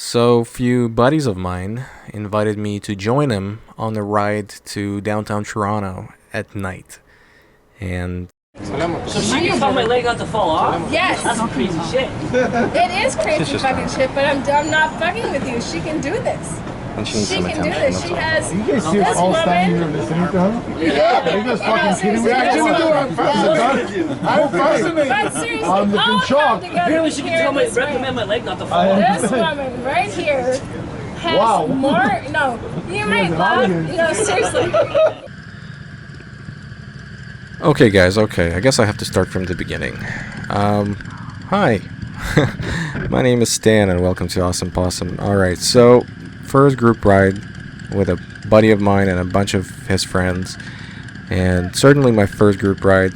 So, few buddies of mine invited me to join them on a ride to downtown Toronto at night. And So she can tell my leg not to fall off? Yes. That's crazy shit. It is crazy fucking shit, but I'm not fucking with you. She can do this. And she needs She some can attention. do this. She has You guys see us this all standing woman. here listening to him? Yeah. Are you guys fucking kidding me? seriously, Actually, this do woman- it. I'm fascinated. But seriously, I'm looking all shocked. come together Apparently she can here tell my, this way. recommend my leg not to fall off. This woman right here has Wow. more. No, you might an laugh. audience. Seriously. okay, guys, okay, I guess I have to start from the beginning. Hi. My name is Stan, and welcome to Awesome Possum. Alright, so, first group ride with a buddy of mine and a bunch of his friends, and certainly my first group ride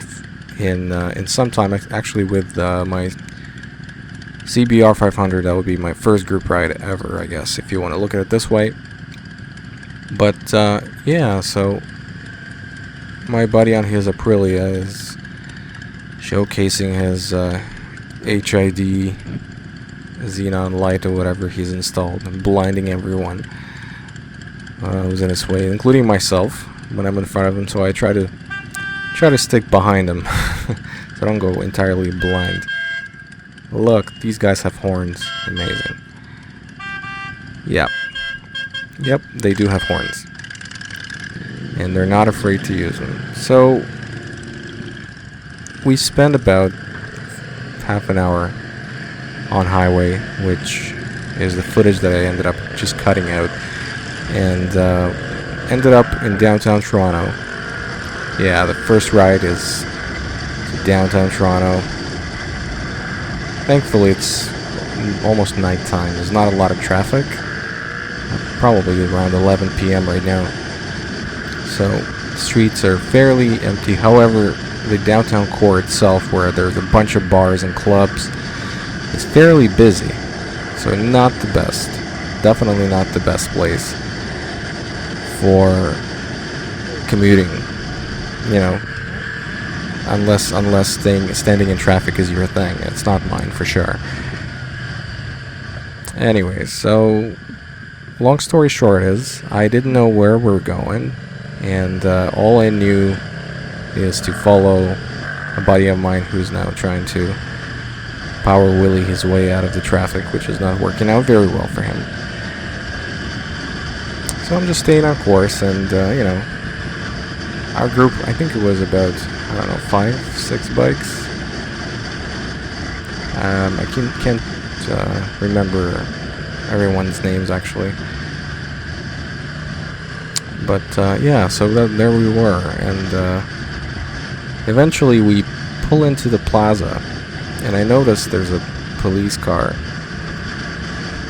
in some time, actually with my CBR 500. That would be my first group ride ever, I guess, if you want to look at it this way. But yeah, so my buddy on his Aprilia is showcasing his HID xenon light or whatever he's installed and blinding everyone who's in his way, including myself when I'm in front of him. So I try to stick behind him so I don't go entirely blind. Look, these guys have horns. Amazing. Yep, they do have horns, and they're not afraid to use them. So we spend about half an hour on highway, which is the footage that I ended up just cutting out, and ended up in downtown Toronto. Yeah, the first ride is to downtown Toronto. Thankfully, it's almost nighttime. There's not a lot of traffic. Probably around 11 p.m. right now. So, streets are fairly empty. However, the downtown core itself, where there's a bunch of bars and clubs, is fairly busy. So, not the best. Definitely not the best place for commuting. You know, unless standing in traffic is your thing. It's not mine for sure. Anyways, so long story short is I didn't know where we were going, and all I knew is to follow a buddy of mine who's now trying to power willy his way out of the traffic, which is not working out very well for him. So I'm just staying on course, and you know, our group, I think it was about, I don't know, 5, 6 bikes. I can't remember everyone's names actually. But yeah, so there we were, and eventually we pull into the plaza, and I noticed there's a police car,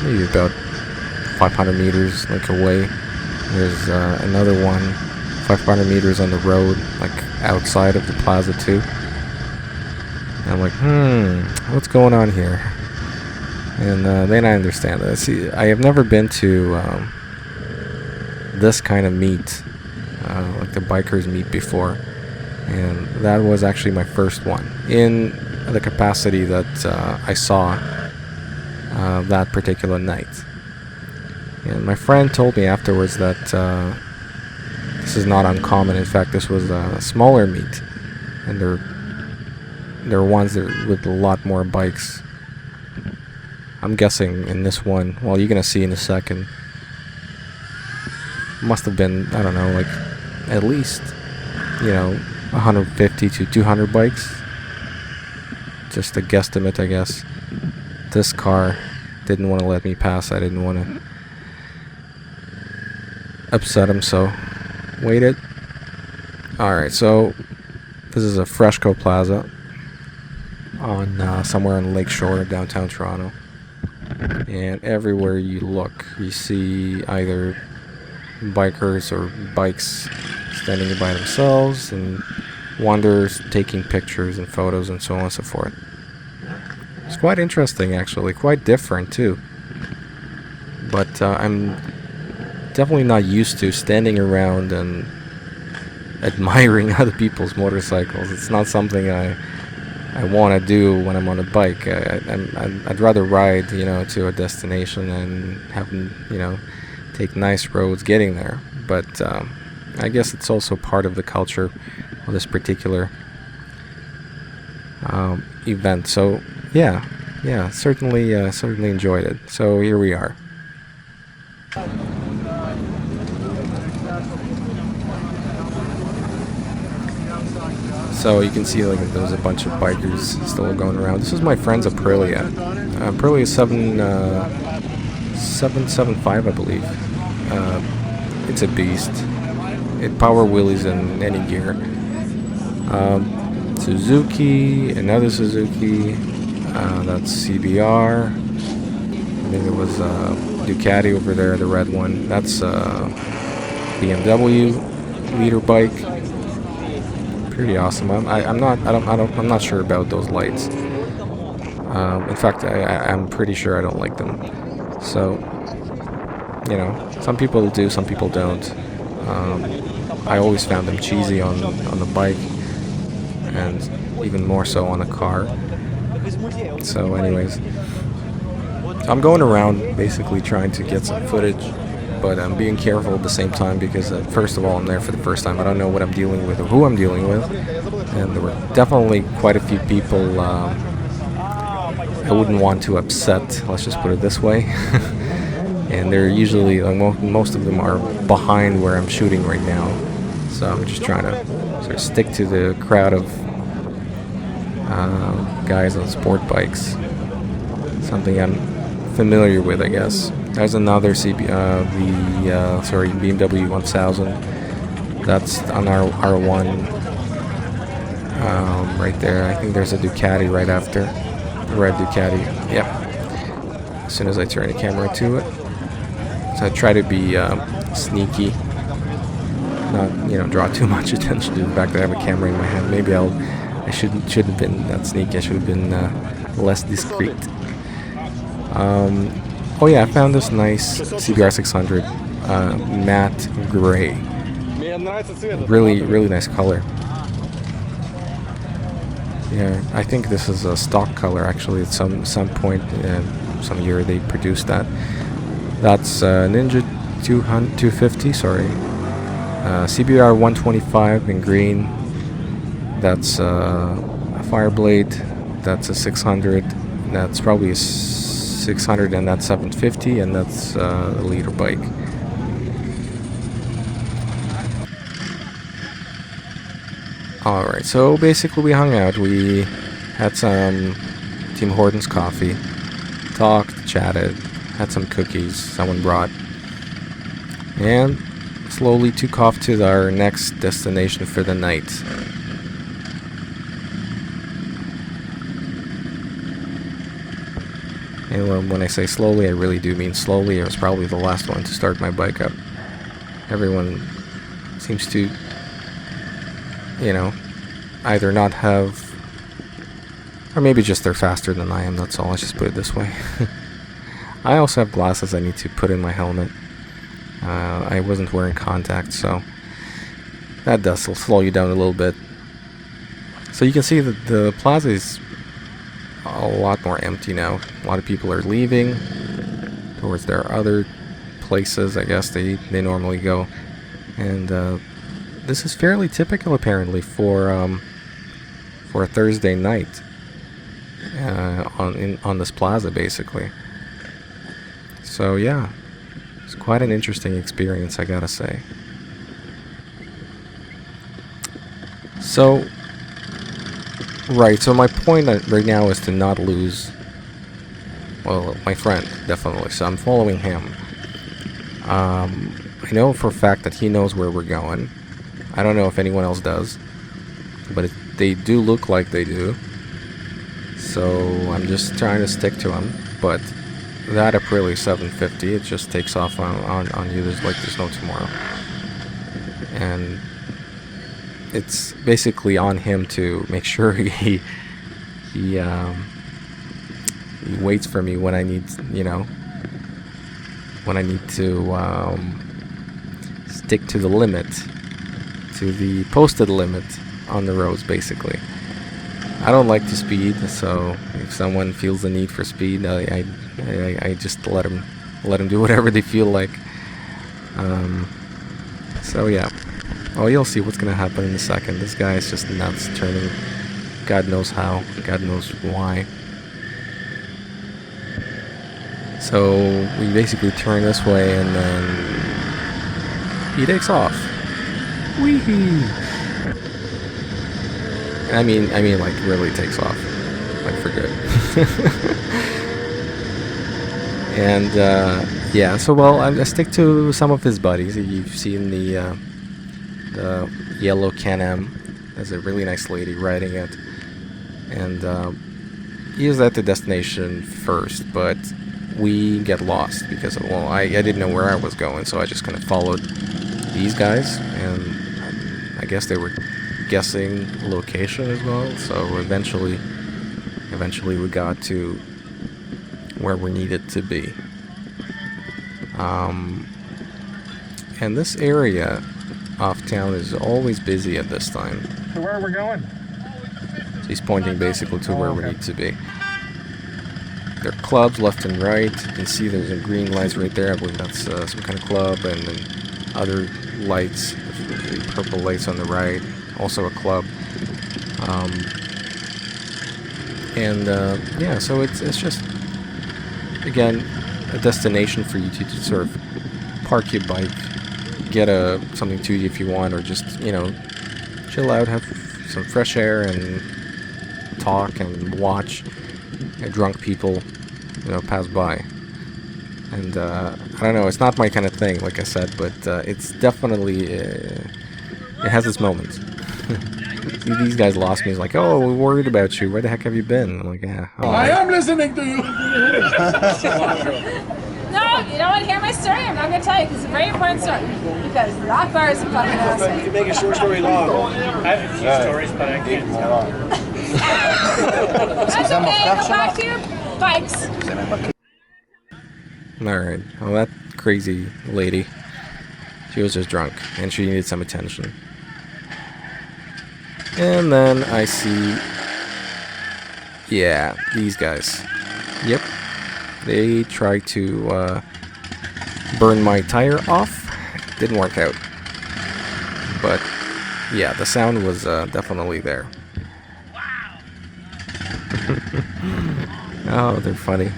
maybe about 500 meters like away. There's another one 500 meters on the road, like outside of the plaza too. And I'm like, what's going on here? And then I understand that. See, I have never been to this kind of meet, like the bikers meet before, and that was actually my first one in the capacity that I saw that particular night. And my friend told me afterwards that this is not uncommon. In fact, this was a smaller meet, and there are ones that with a lot more bikes. I'm guessing in this one, well, you're gonna see in a second, must have been, I don't know, like at least, 150 to 200 bikes. Just a guesstimate, I guess. This car didn't want to let me pass. I didn't want to upset him, so waited. Alright, so this is a Fresco Plaza on somewhere on Lakeshore, downtown Toronto. And everywhere you look, you see either bikers or bikes standing by themselves, and wanderers taking pictures and photos and so on and so forth. It's quite interesting, actually, quite different too. But I'm definitely not used to standing around and admiring other people's motorcycles. It's not something I I want to do when I'm on a bike. I'd rather ride, to a destination and have, take nice roads getting there. But I guess it's also part of the culture of this particular event. So yeah, certainly enjoyed it. So here we are. So you can see like there's a bunch of bikers still going around. This is my friend's Aprilia. Aprilia 775, I believe. It's a beast. It power wheelies in any gear. Suzuki, another Suzuki. That's CBR. I think it was Ducati over there, the red one. That's BMW leader bike. Pretty awesome. I'm not sure about those lights. In fact, I'm pretty sure I don't like them. So, some people do, some people don't. I always found them cheesy on the bike, and even more so on a car. So, anyways, I'm going around basically trying to get some footage. But I'm being careful at the same time because, first of all, I'm there for the first time. I don't know what I'm dealing with or who I'm dealing with. And there were definitely quite a few people I wouldn't want to upset, let's just put it this way. And they're usually, most of them are behind where I'm shooting right now. So I'm just trying to sort of stick to the crowd of guys on sport bikes. Something I'm familiar with, I guess. There's another BMW 1000. That's on our R1 right there. I think there's a Ducati right after. The red Ducati. Yep. As soon as I turn the camera to it. So I try to be sneaky. Not, draw too much attention to the fact that I have a camera in my hand. Maybe I shouldn't have been that sneaky. I should have been less discreet. Oh yeah, I found this nice CBR 600 matte gray. Really nice color. Yeah, I think this is a stock color actually. At some point, some year they produced that. That's Ninja 250. Sorry, CBR 125 in green. That's a Fireblade. That's a 600. That's probably a 600, and that's 750, and that's a leader bike. Alright, so basically we hung out. We had some Tim Hortons coffee, talked, chatted, had some cookies someone brought, and slowly took off to our next destination for the night. And when I say slowly, I really do mean slowly. I was probably the last one to start my bike up. Everyone seems to, either not have, or maybe just they're faster than I am, that's all. Let's just put it this way. I also have glasses I need to put in my helmet. I wasn't wearing contacts, so that does slow you down a little bit. So you can see that the plaza is a lot more empty now. A lot of people are leaving towards their other places, I guess they normally go. And this is fairly typical apparently for a Thursday night on this plaza basically. So yeah, it's quite an interesting experience, I gotta say. So so my point right now is to not lose, well, my friend, definitely. So I'm following him. I know for a fact that he knows where we're going. I don't know if anyone else does, but they do look like they do. So I'm just trying to stick to him. But that Aprilia 750, it just takes off on you. There's no tomorrow. And it's basically on him to make sure he waits for me when I need, when I need to stick to the limit, to the posted limit on the roads, basically. I don't like to speed, so if someone feels the need for speed, I just let them do whatever they feel like. So yeah. Oh, you'll see what's gonna happen in a second. This guy is just nuts, turning. God knows how. God knows why. So we basically turn this way, and then he takes off. Wee-hee. I mean, like really takes off, like for good. And yeah, so well, I stick to some of his buddies. You've seen the yellow Can-Am. There's a really nice lady riding it, and he is at the destination first, but we get lost because, well, I didn't know where I was going, so I just kind of followed these guys, and I guess they were guessing location as well. So eventually we got to where we needed to be. And this area off town is always busy at this time. So where are we going? So he's pointing basically to where we need to be. There are clubs left and right. You can see there's some green lights right there. I believe that's some kind of club, and then other lights, the purple lights on the right, also a club. Yeah, so it's just, again, a destination for you to sort of park your bike, get something to eat if you want, or just, you know, chill out, have some fresh air, and talk and watch drunk people, you know, pass by. And I don't know, it's not my kind of thing, like I said, but it's definitely it has its moments. These guys lost me. He's like, "Oh, we're worried about you. Where the heck have you been?" I'm like, "Yeah." Oh, I am listening to you. No, you don't want to hear my story? I'm not going to tell you because it's a very important story. Because that bar is a fucking asshole. You can make a short story long. I have a few stories, but I can't tell. That's okay. Go back to your bikes. Alright. Well, that crazy lady, she was just drunk, and she needed some attention. And then I see, yeah, these guys. Yep. They tried to burn my tire off. Didn't work out. But, yeah, the sound was definitely there. Oh, they're funny.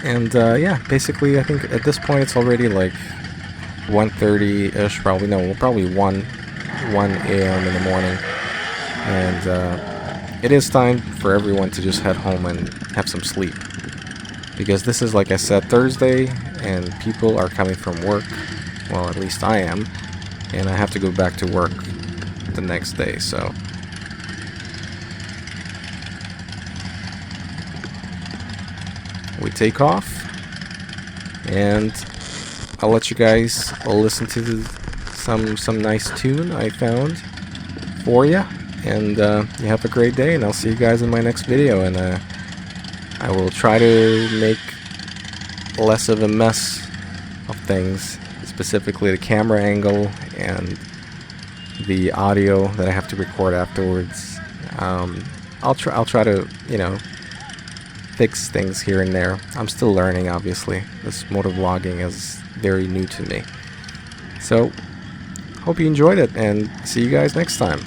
And yeah, basically I think at this point it's already like 1:30-ish, probably 1 a.m. in the morning. And it is time for everyone to just head home and have some sleep. Because this is, like I said, Thursday, and people are coming from work. Well, at least I am. And I have to go back to work the next day, so... we take off, and I'll let you guys listen to some nice tune I found for you, and you have a great day, and I'll see you guys in my next video, and I will try to make less of a mess of things, specifically the camera angle and the audio that I have to record afterwards. I'll try to, you know, fix things here and there. I'm still learning, obviously. This motovlogging is very new to me. So, hope you enjoyed it, and see you guys next time.